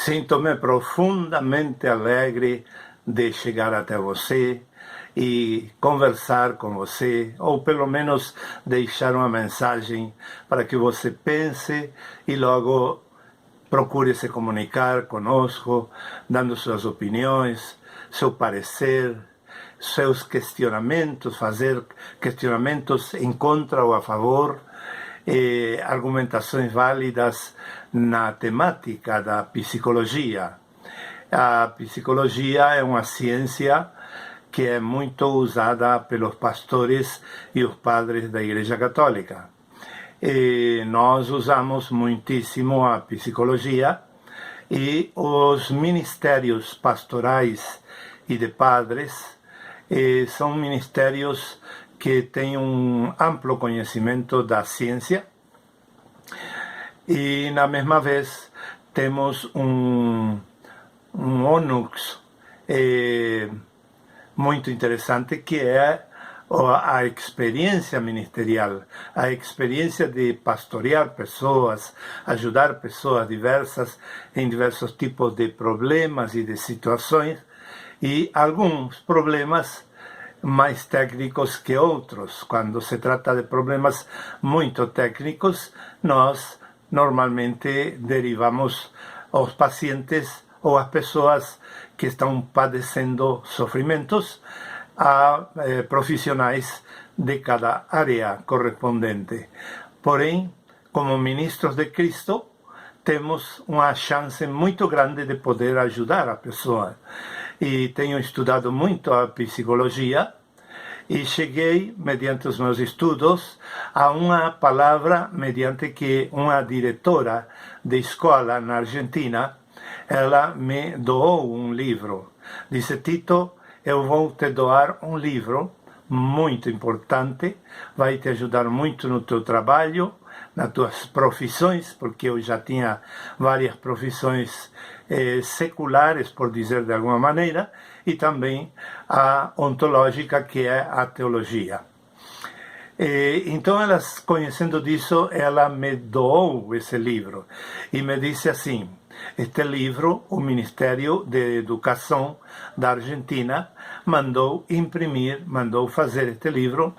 Sinto-me profundamente alegre de chegar até você e conversar com você, ou pelo menos deixar uma mensagem para que você pense e logo procure se comunicar conosco, dando suas opiniões, seu parecer, seus questionamentos, fazer questionamentos em contra ou a favor, argumentações válidas na temática da psicologia. A psicologia é uma ciência que é muito usada pelos pastores e os padres da Igreja Católica. E nós usamos muitíssimo a psicologia e os ministérios pastorais e de padres são ministérios que têm um amplo conhecimento da ciência e, na mesma vez, temos um onus muito interessante que é a experiência ministerial, a experiência de pastorear pessoas, ajudar pessoas diversas em diversos tipos de problemas e de situações, e alguns problemas mais técnicos que outros. Quando se trata de problemas muito técnicos, nós normalmente derivamos os pacientes ou as pessoas que estão padecendo sofrimentos a profissionais de cada área correspondente. Porém, como ministros de Cristo, temos uma chance muito grande de poder ajudar a pessoa. E tenho estudado muito a psicologia e cheguei, mediante os meus estudos, a uma palavra mediante que uma diretora de escola na Argentina, ela me doou um livro. Disse: Tito, eu vou te doar um livro muito importante, vai te ajudar muito no teu trabalho, nas tuas profissões, porque eu já tinha várias profissões seculares, por dizer de alguma maneira, e também a ontológica, que é a teologia. Então, ela, conhecendo disso, ela me doou esse livro e me disse assim: este livro, o Ministério de Educação da Argentina mandou imprimir, mandou fazer este livro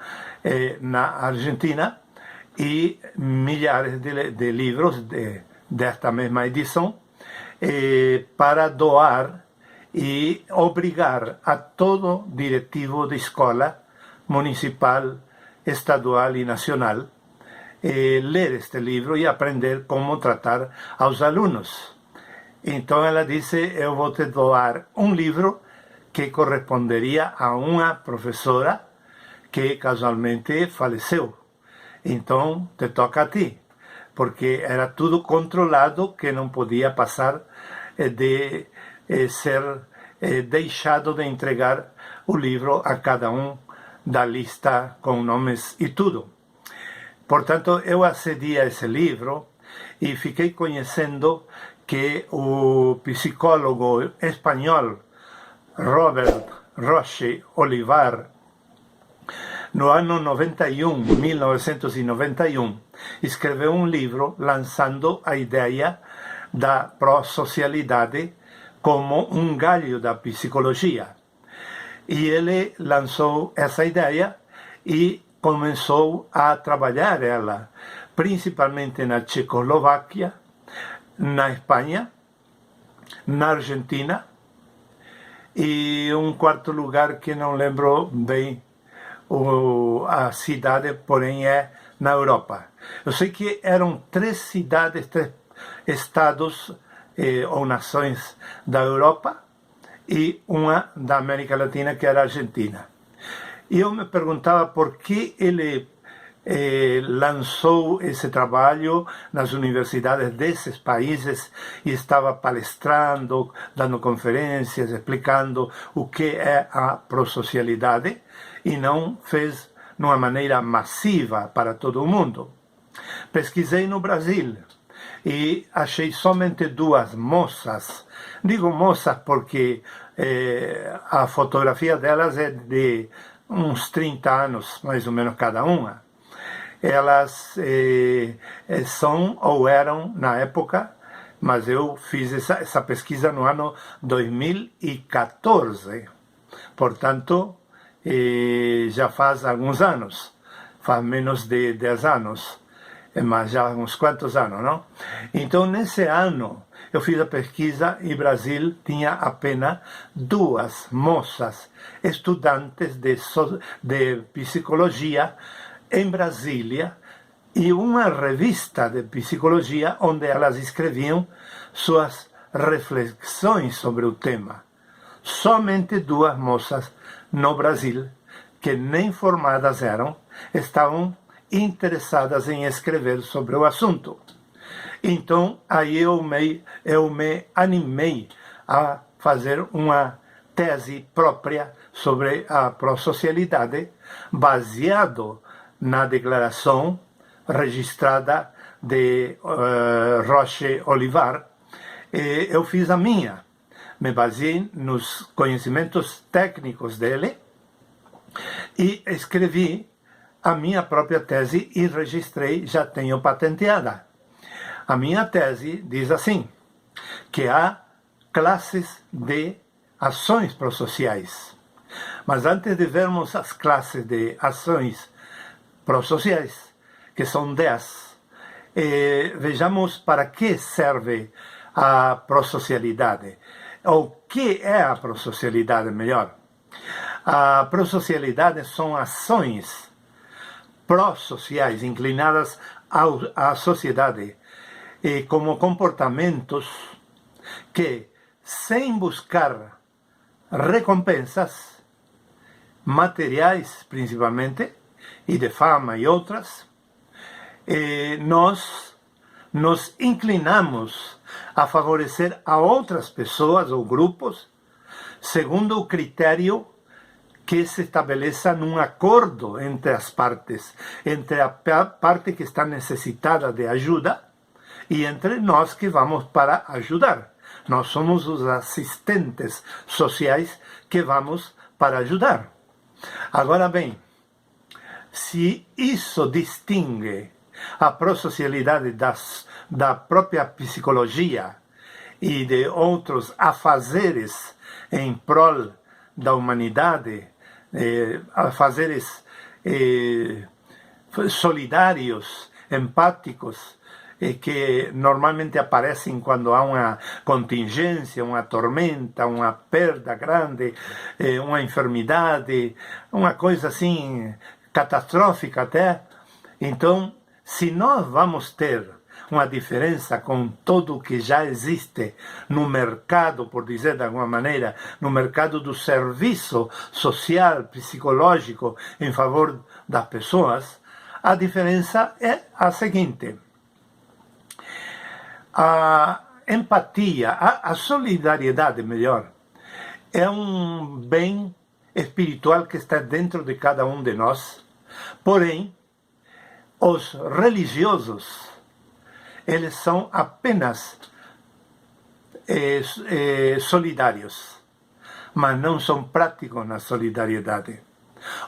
na Argentina, e milhares de livros desta mesma edição para doar e obrigar a todo diretivo de escola municipal, estadual e nacional ler este livro e aprender como tratar aos alunos. Então ela disse: eu vou te doar um livro que corresponderia a uma professora que casualmente faleceu. Então te toca a ti, porque era tudo controlado, que não podia passar de ser deixado de entregar o livro a cada um da lista com nomes e tudo. Portanto, eu acedi a esse livro e fiquei conhecendo que o psicólogo espanhol Robert Roche Olivar, no ano 1991, escreveu um livro lançando a ideia da prosocialidade como um galho da psicologia. E ele lançou essa ideia e começou a trabalhar ela, principalmente na Tchecoslováquia, na Espanha, na Argentina, e um quarto lugar que não lembro bem a cidade, porém é na Europa. Eu sei que eram 3 cidades, 3 estados ou nações da Europa e uma da América Latina, que era a Argentina. E eu me perguntava por que ele lançou esse trabalho nas universidades desses países e estava palestrando, dando conferências, explicando o que é a prosocialidade, e não fez de uma maneira massiva para todo o mundo. Pesquisei no Brasil e achei somente 2 moças. Digo moças porque a fotografia delas é de uns 30 anos, mais ou menos, cada uma. Elas são ou eram, na época, mas eu fiz essa pesquisa no ano 2014, portanto, já faz alguns anos, faz menos de 10 anos, mas já uns quantos anos, não? Então, nesse ano, eu fiz a pesquisa e Brasil tinha apenas 2 moças estudantes de psicologia em Brasília e uma revista de psicologia onde elas escreviam suas reflexões sobre o tema. Somente 2 moças no Brasil, que nem formadas eram, estavam interessadas em escrever sobre o assunto. Então, aí eu me animei a fazer uma tese própria sobre a prosocialidade, baseado na declaração registrada de Roche Olivar. Eu fiz a minha, me baseei nos conhecimentos técnicos dele e escrevi a minha própria tese e registrei, já tenho patenteada. A minha tese diz assim, que há classes de ações prosociais. Mas antes de vermos as classes de ações prosociais, que são 10, vejamos para que serve a prosocialidade. O que é a prosocialidade, melhor? A prosocialidade são ações prosociais, inclinadas à sociedade, como comportamentos que, sem buscar recompensas materiais, principalmente, e de fama e outras, nós nos inclinamos a favorecer a outras pessoas ou grupos segundo o critério que se estabeleça num acordo entre as partes, entre a parte que está necessitada de ajuda e entre nós que vamos para ajudar. Nós somos os assistentes sociais que vamos para ajudar. Agora bem, se isso distingue a prosocialidade da própria psicologia e de outros afazeres em prol da humanidade, afazeres solidários, empáticos, que normalmente aparecem quando há uma contingência, uma tormenta, uma perda grande, uma enfermidade, uma coisa assim catastrófica até. Então, se nós vamos ter uma diferença com tudo o que já existe no mercado, por dizer de alguma maneira, no mercado do serviço social, psicológico em favor das pessoas, a diferença é a seguinte: a empatia, a solidariedade, melhor, é um bem espiritual que está dentro de cada um de nós. Porém, os religiosos, eles são apenas solidários, mas não são práticos na solidariedade.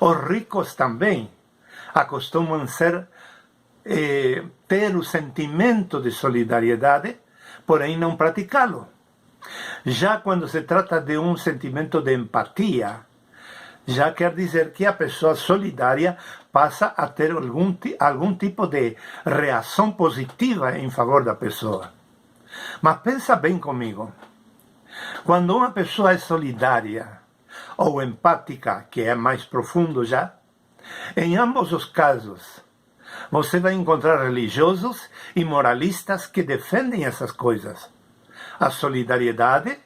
Os ricos também acostumam ter o sentimento de solidariedade, porém não praticá-lo. Já quando se trata de um sentimento de empatia, já quer dizer que a pessoa solidária passa a ter algum tipo de reação positiva em favor da pessoa. Mas pensa bem comigo. Quando uma pessoa é solidária ou empática, que é mais profundo já, em ambos os casos, você vai encontrar religiosos e moralistas que defendem essas coisas, a solidariedade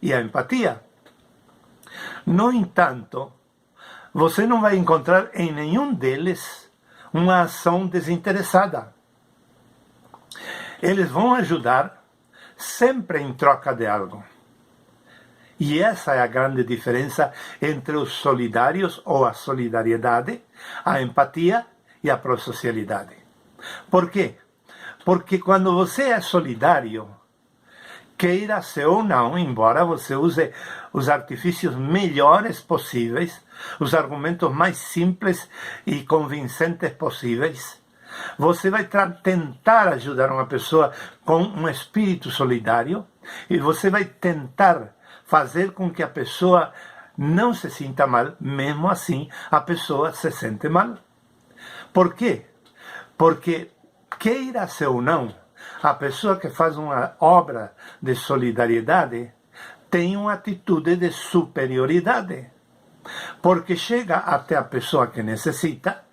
e a empatia. No entanto, você não vai encontrar em nenhum deles uma ação desinteressada. Eles vão ajudar sempre em troca de algo. E essa é a grande diferença entre os solidários ou a solidariedade, a empatia e a prosocialidade. Por quê? Porque quando você é solidário, queira-se ou não, embora você use os artifícios melhores possíveis, os argumentos mais simples e convincentes possíveis, Você vai tentar ajudar uma pessoa com um espírito solidário e você vai tentar fazer com que a pessoa não se sinta mal, mesmo assim a pessoa se sente mal. Por quê? Porque, queira-se ou não, a pessoa que faz uma obra de solidariedade tem uma atitude de superioridade. Porque chega até a pessoa que necessita,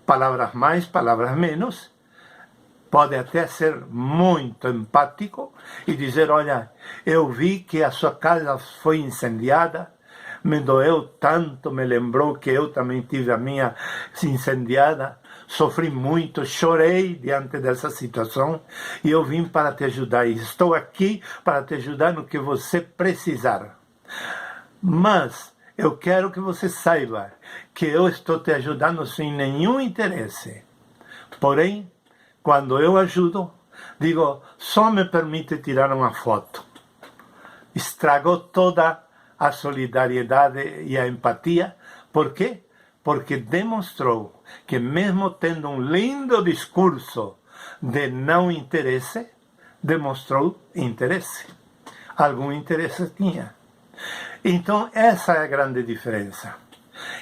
palavras mais, palavras menos, pode até ser muito empático e dizer, olha, eu vi que a sua casa foi incendiada, me doeu tanto, me lembrou que eu também tive a minha incendiada, sofri muito, chorei diante dessa situação e eu vim para te ajudar e estou aqui para te ajudar no que você precisar. Mas eu quero que você saiba que eu estou te ajudando sem nenhum interesse. Porém, quando eu ajudo, digo, só me permite tirar uma foto. Estragou toda a solidariedade e a empatia. Por quê? Porque demonstrou que mesmo tendo um lindo discurso de não interesse, demonstrou interesse. Algum interesse tinha. Então, essa é a grande diferença.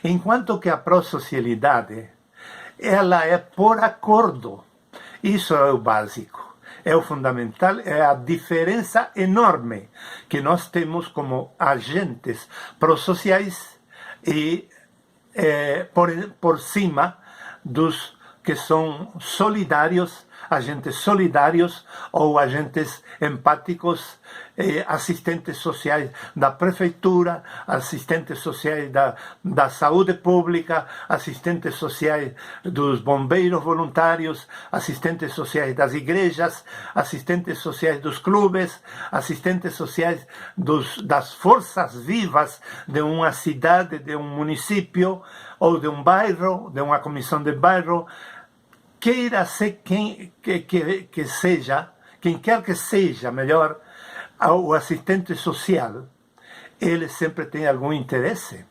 Enquanto que a prosocialidade, ela é por acordo. Isso é o básico, é o fundamental, é a diferença enorme que nós temos como agentes prosociais e por cima dos que são solidários, agentes solidários ou agentes empáticos, assistentes sociais da prefeitura, assistentes sociais da saúde pública, assistentes sociais dos bombeiros voluntários, assistentes sociais das igrejas, assistentes sociais dos clubes, assistentes sociais das forças vivas de uma cidade, de um município ou de um bairro, de uma comissão de bairro. Queira ser quem seja, quem quer que seja, melhor, o assistente social, ele sempre tem algum interesse.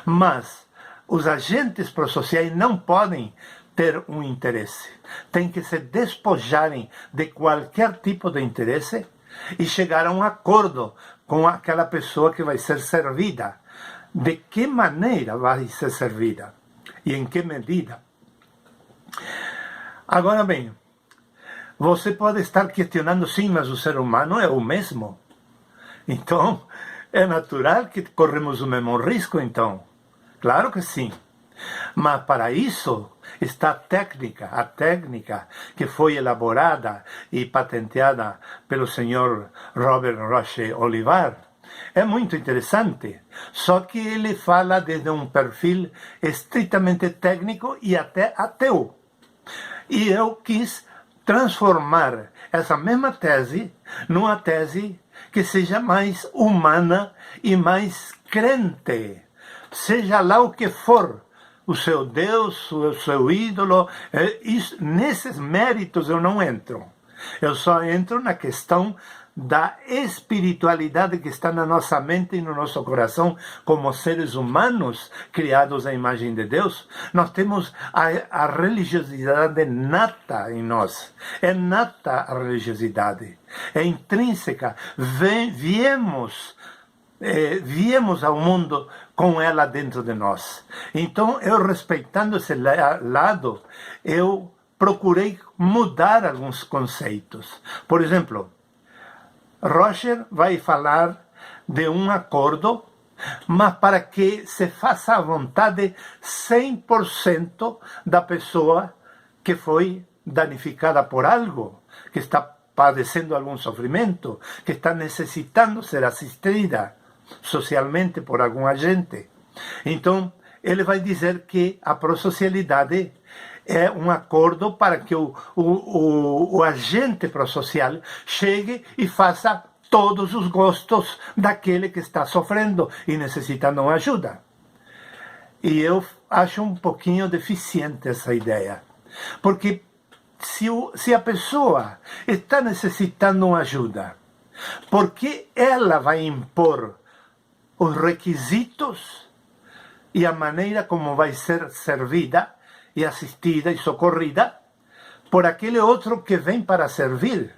Mas os agentes prosociais não podem ter um interesse. Tem que se despojarem de qualquer tipo de interesse e chegar a um acordo com aquela pessoa que vai ser servida. De que maneira vai ser servida? E em que medida? Agora bem, você pode estar questionando, sim, mas o ser humano é o mesmo. Então, é natural que corremos o mesmo risco, então. Claro que sim. Mas para isso está a técnica que foi elaborada e patenteada pelo senhor Robert Roche Olivar. É muito interessante, só que ele fala desde um perfil estritamente técnico e até ateu. E eu quis transformar essa mesma tese numa tese que seja mais humana e mais crente. Seja lá o que for, o seu Deus, o seu ídolo, nesses méritos eu não entro. Eu só entro na questão da espiritualidade que está na nossa mente e no nosso coração como seres humanos criados à imagem de Deus. Nós temos a religiosidade nata em nós. É nata a religiosidade. É intrínseca. Viemos ao mundo com ela dentro de nós. Então, eu respeitando esse lado, eu procurei mudar alguns conceitos. Por exemplo, Roger vai falar de um acordo, mas para que se faça à vontade 100% da pessoa que foi danificada por algo, que está padecendo algum sofrimento, que está necessitando ser assistida socialmente por algum agente. Então, ele vai dizer que a prosocialidade é um acordo para que o agente prosocial chegue e faça todos os gostos daquele que está sofrendo e necessitando uma ajuda. E eu acho um pouquinho deficiente essa ideia. Porque se a pessoa está necessitando uma ajuda, por que ela vai impor os requisitos e a maneira como vai ser servida e assistida e socorrida por aquele outro que vem para servir.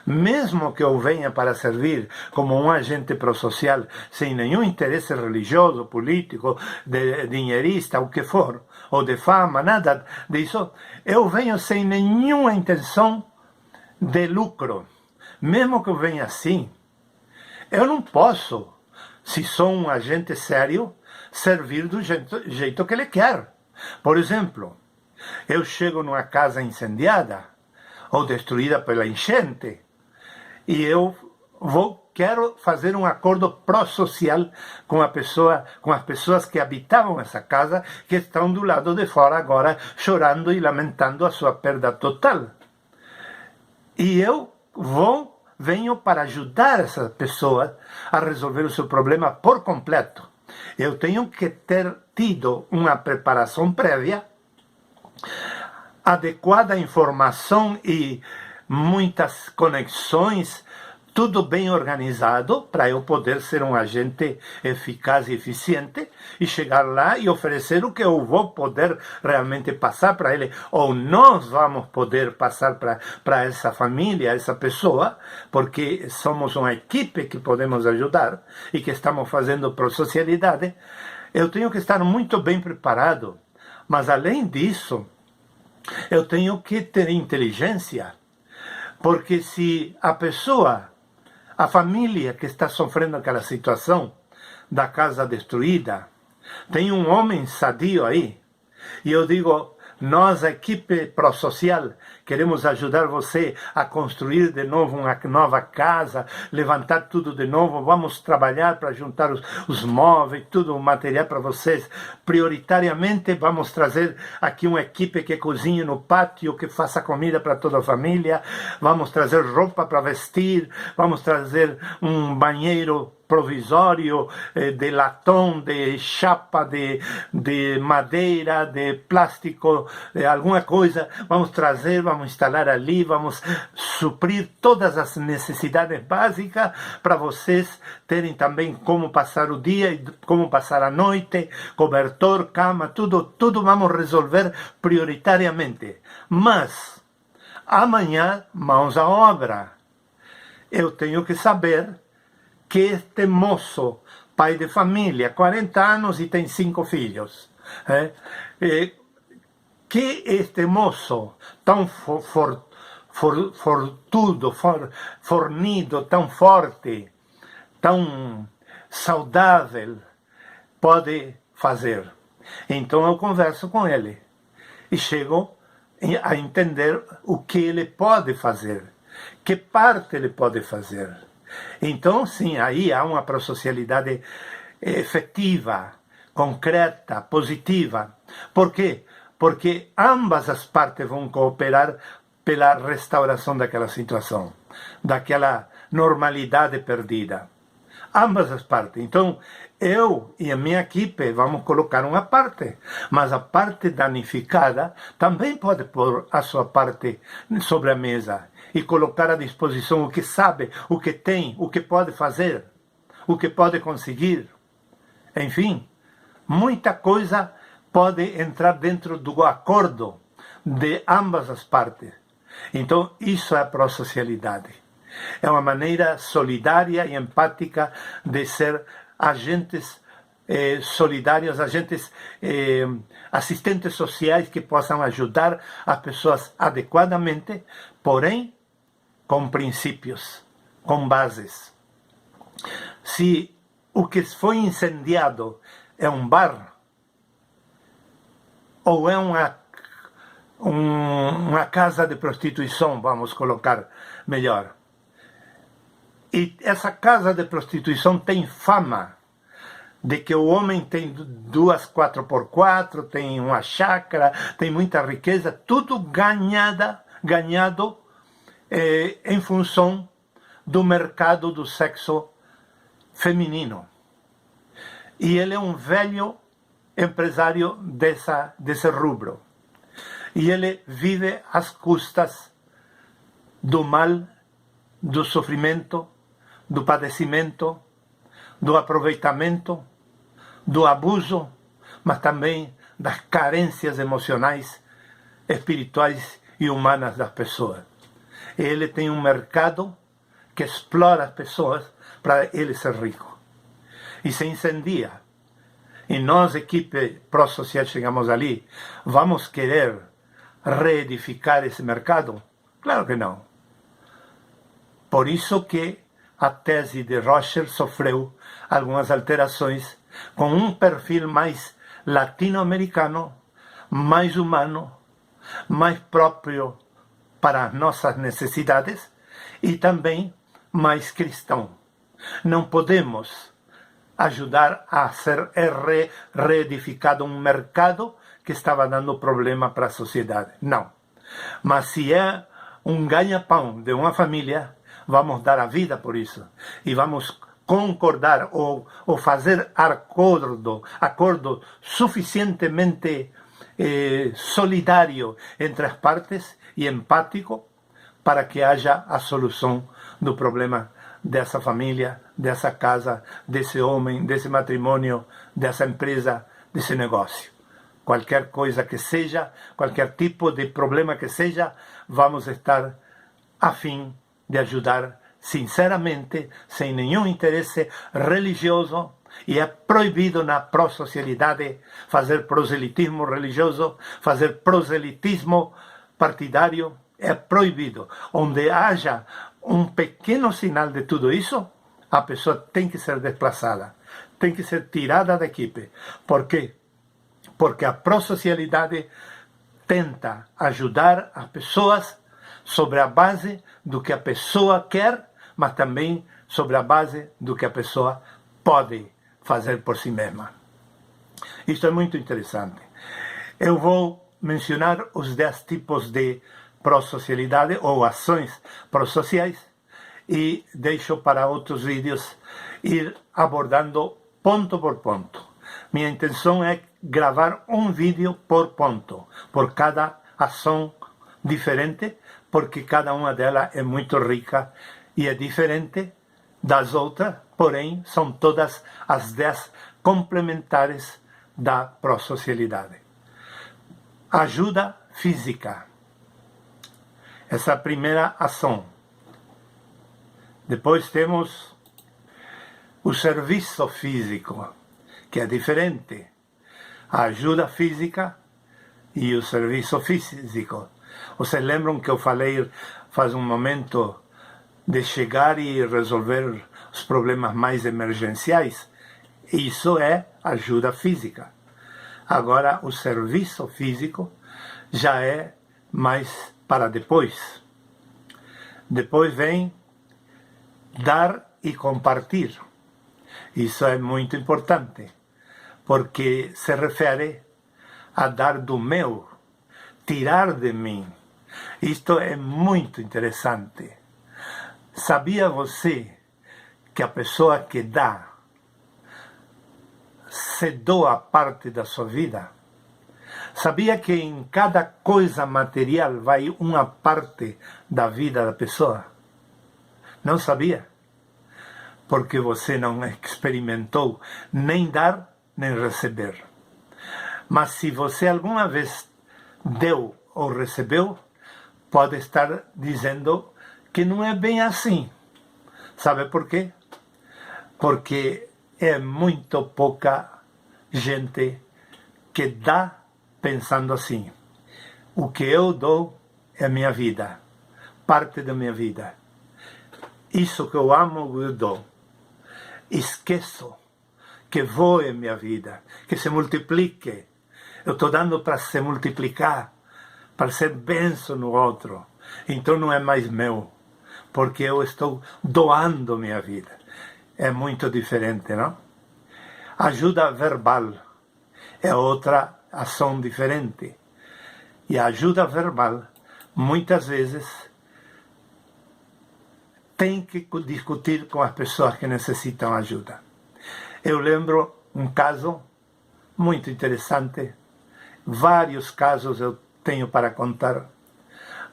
Mesmo que eu venha para servir como um agente prosocial, sem nenhum interesse religioso, político, dinheirista, o que for, ou de fama, nada disso, eu venho sem nenhuma intenção de lucro. Mesmo que eu venha assim, eu não posso, se sou um agente sério, servir do jeito que ele quer. Por exemplo, eu chego numa casa incendiada ou destruída pela enchente e eu quero fazer um acordo pró-social com as pessoas que habitavam essa casa, que estão do lado de fora agora chorando e lamentando a sua perda total. E eu venho para ajudar essa pessoa a resolver o seu problema por completo. Eu tenho que ter tido uma preparação prévia, adequada informação e muitas conexões, tudo bem organizado para eu poder ser um agente eficaz e eficiente e chegar lá e oferecer o que eu vou poder realmente passar para ele, ou nós vamos poder passar para essa família, essa pessoa, porque somos uma equipe que podemos ajudar e que estamos fazendo prosocialidade. Eu tenho que estar muito bem preparado, mas além disso, eu tenho que ter inteligência, porque se a família que está sofrendo aquela situação da casa destruída, tem um homem sadio aí, e eu digo, nós, a equipe prosocial, queremos ajudar você a construir de novo uma nova casa, levantar tudo de novo, vamos trabalhar para juntar os móveis, tudo o material para vocês. Prioritariamente, vamos trazer aqui uma equipe que cozinhe no pátio, que faça comida para toda a família, vamos trazer roupa para vestir, vamos trazer um banheiro provisório, de latão, de chapa, de madeira, de plástico, de alguma coisa, vamos trazer, vamos instalar ali, vamos suprir todas as necessidades básicas para vocês terem também como passar o dia e como passar a noite, cobertor, cama, tudo vamos resolver prioritariamente. Mas, amanhã, mãos à obra. Eu tenho que saber que este moço, pai de família, 40 anos e tem 5 filhos, que este moço tão fortudo, fornido, tão forte, tão saudável, pode fazer. Então eu converso com ele e chego a entender o que ele pode fazer, que parte ele pode fazer. Então, sim, aí há uma prosocialidade efetiva, concreta, positiva. Por quê? Porque ambas as partes vão cooperar pela restauração daquela situação, daquela normalidade perdida. Ambas as partes. Então, eu e a minha equipe vamos colocar uma parte, mas a parte danificada também pode pôr a sua parte sobre a mesa e colocar à disposição o que sabe, o que tem, o que pode fazer, o que pode conseguir. Enfim, muita coisa pode entrar dentro do acordo de ambas as partes. Então, isso é a prosocialidade. É uma maneira solidária e empática de ser agentes solidários, agentes assistentes sociais que possam ajudar as pessoas adequadamente, porém com princípios, com bases. Se o que foi incendiado é um bar, ou é uma casa de prostituição, vamos colocar melhor, e essa casa de prostituição tem fama de que o homem tem 2 4x4, tem uma chácara, tem muita riqueza, tudo ganhado em função do mercado do sexo feminino. E ele é um velho empresário desse rubro. E ele vive às custas do mal, do sofrimento, do padecimento, do aproveitamento, do abuso, mas também das carências emocionais, espirituais e humanas das pessoas. Ele tem um mercado que explora as pessoas para ele ser rico. E se incendia. E nós, equipe pró-social, chegamos ali, vamos querer reedificar esse mercado? Claro que não. Por isso que a tese de Roscher sofreu algumas alterações com um perfil mais latino-americano, mais humano, mais próprio para as nossas necessidades e também mais cristão. Não podemos ajudar a ser reedificado um mercado que estava dando problema para a sociedade. Não. Mas se é um ganha-pão de uma família, vamos dar a vida por isso. E vamos concordar ou fazer acordo suficientemente solidário entre as partes e empático para que haja a solução do problema dessa família, dessa casa, desse homem, desse matrimônio, dessa empresa, desse negócio. Qualquer coisa que seja, qualquer tipo de problema que seja, vamos estar a fim de ajudar sinceramente, sem nenhum interesse religioso, e é proibido na pró-socialidade fazer proselitismo religioso, fazer proselitismo partidário, é proibido. Onde haja um pequeno sinal de tudo isso, a pessoa tem que ser desplazada, tem que ser tirada da equipe. Por quê? Porque a pró-socialidade tenta ajudar as pessoas sobre a base do que a pessoa quer, mas também sobre a base do que a pessoa pode fazer por si mesma. Isto é muito interessante. Eu vou mencionar os 10 tipos de pró-socialidade ou ações pró-sociais e deixo para outros vídeos ir abordando ponto por ponto. Minha intenção é gravar um vídeo por ponto, por cada ação diferente, porque cada uma delas é muito rica e é diferente das outras, porém são todas as 10 complementares da pró-socialidade. Ajuda física. Essa é a primeira ação. Depois temos o serviço físico, que é diferente. A ajuda física e o serviço físico. Vocês lembram que eu falei faz um momento de chegar e resolver os problemas mais emergenciais? Isso é ajuda física. Agora, o serviço físico já é mais para depois. Depois vem dar e compartilhar. Isso é muito importante, porque se refere a dar do meu, tirar de mim. Isto é muito interessante. Sabia você que a pessoa que dá se doa parte da sua vida? Sabia que em cada coisa material vai uma parte da vida da pessoa? Não sabia? Porque você não experimentou nem dar, nem receber. Mas se você alguma vez deu ou recebeu, pode estar dizendo que não é bem assim. Sabe por quê? Porque é muito pouca gente que dá pensando assim: o que eu dou é minha vida, parte da minha vida. Isso que eu amo, eu dou. Esqueço que voe minha vida, que se multiplique. Eu estou dando para se multiplicar, para ser bênção no outro. Então não é mais meu, porque eu estou doando minha vida. É muito diferente, não? Ajuda verbal é outra ação diferente. E a ajuda verbal, muitas vezes, tem que discutir com as pessoas que necessitam ajuda. Eu lembro um caso muito interessante. Vários casos eu tenho para contar,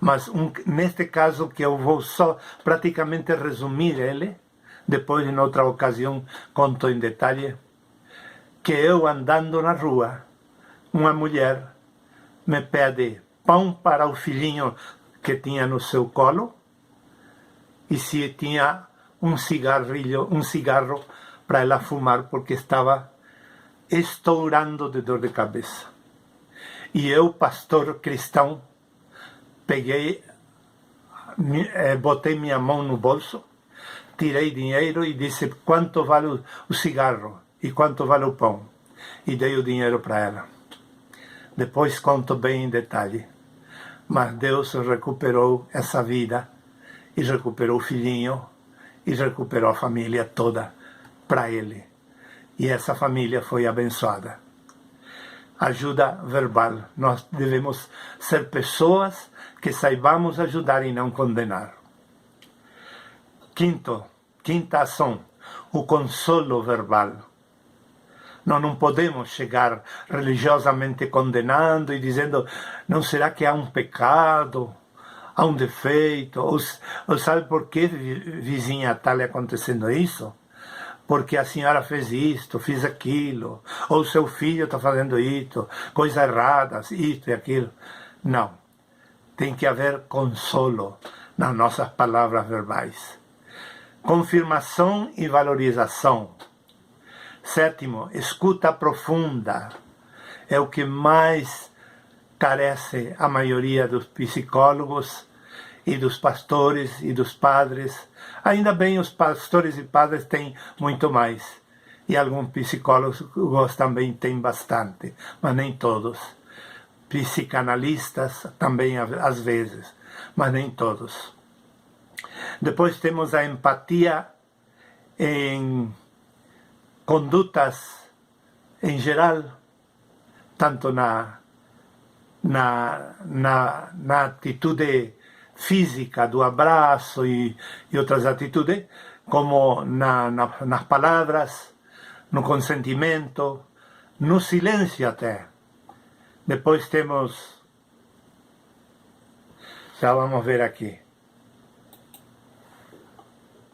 mas neste caso que eu vou só praticamente resumir ele, depois em outra ocasião conto em detalhe, que eu andando na rua uma mulher me pede pão para o filhinho que tinha no seu colo e se tinha um cigarro para ela fumar porque estava estourando de dor de cabeça. E eu, pastor cristão, peguei, botei minha mão no bolso, tirei dinheiro e disse quanto vale o cigarro e quanto vale o pão. E dei o dinheiro para ela. Depois conto bem em detalhe. Mas Deus recuperou essa vida e recuperou o filhinho e recuperou a família toda para ele. E essa família foi abençoada. Ajuda verbal. Nós devemos ser pessoas que saibamos ajudar e não condenar. Quinta ação, o consolo verbal. Nós não podemos chegar religiosamente condenando e dizendo, não será que há um pecado, há um defeito, ou sabe por que, vizinha, está lhe acontecendo isso? Porque a senhora fez isto, fez aquilo, ou seu filho está fazendo isto, coisas erradas, isto e aquilo. Não. Tem que haver consolo nas nossas palavras verbais. Confirmação e valorização. Sétimo, escuta profunda. É o que mais carece a maioria dos psicólogos e dos pastores e dos padres. Ainda bem, os pastores e padres têm muito mais. E alguns psicólogos também têm bastante, mas nem todos. Psicanalistas também às vezes, mas nem todos. Depois temos a empatia em condutas em geral, tanto na atitude física do abraço e outras atitudes, como nas palavras, no consentimento, no silêncio até. Depois temos, já vamos ver aqui.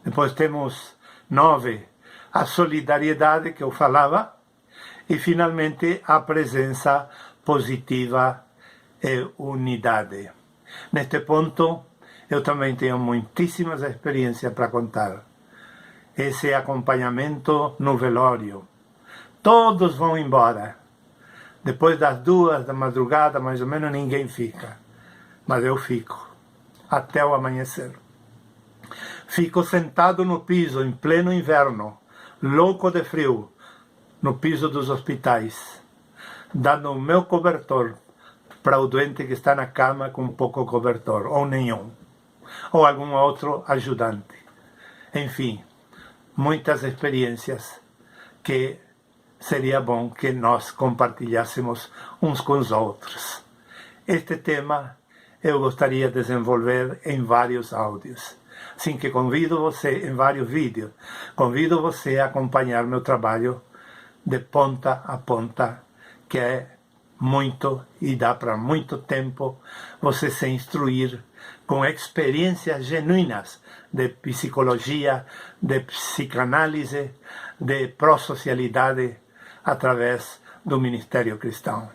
Depois temos 9, a solidariedade que eu falava, e finalmente a presença positiva e unidade. Neste ponto, eu também tenho muitíssimas experiências para contar. Esse acompanhamento no velório. Todos vão embora. Depois das 2 da madrugada, mais ou menos, ninguém fica. Mas eu fico, até o amanhecer. Fico sentado no piso, em pleno inverno, louco de frio, no piso dos hospitais, dando o meu cobertor para o doente que está na cama com pouco cobertor, ou nenhum, ou algum outro ajudante. Enfim, muitas experiências que seria bom que nós compartilhássemos uns com os outros. Este tema eu gostaria de desenvolver em vários áudios. Assim que convido você, em vários vídeos, convido você a acompanhar meu trabalho de ponta a ponta, que é muito e dá para muito tempo você se instruir com experiências genuínas de psicologia, de psicanálise, de prosocialidade através do Ministério Cristão.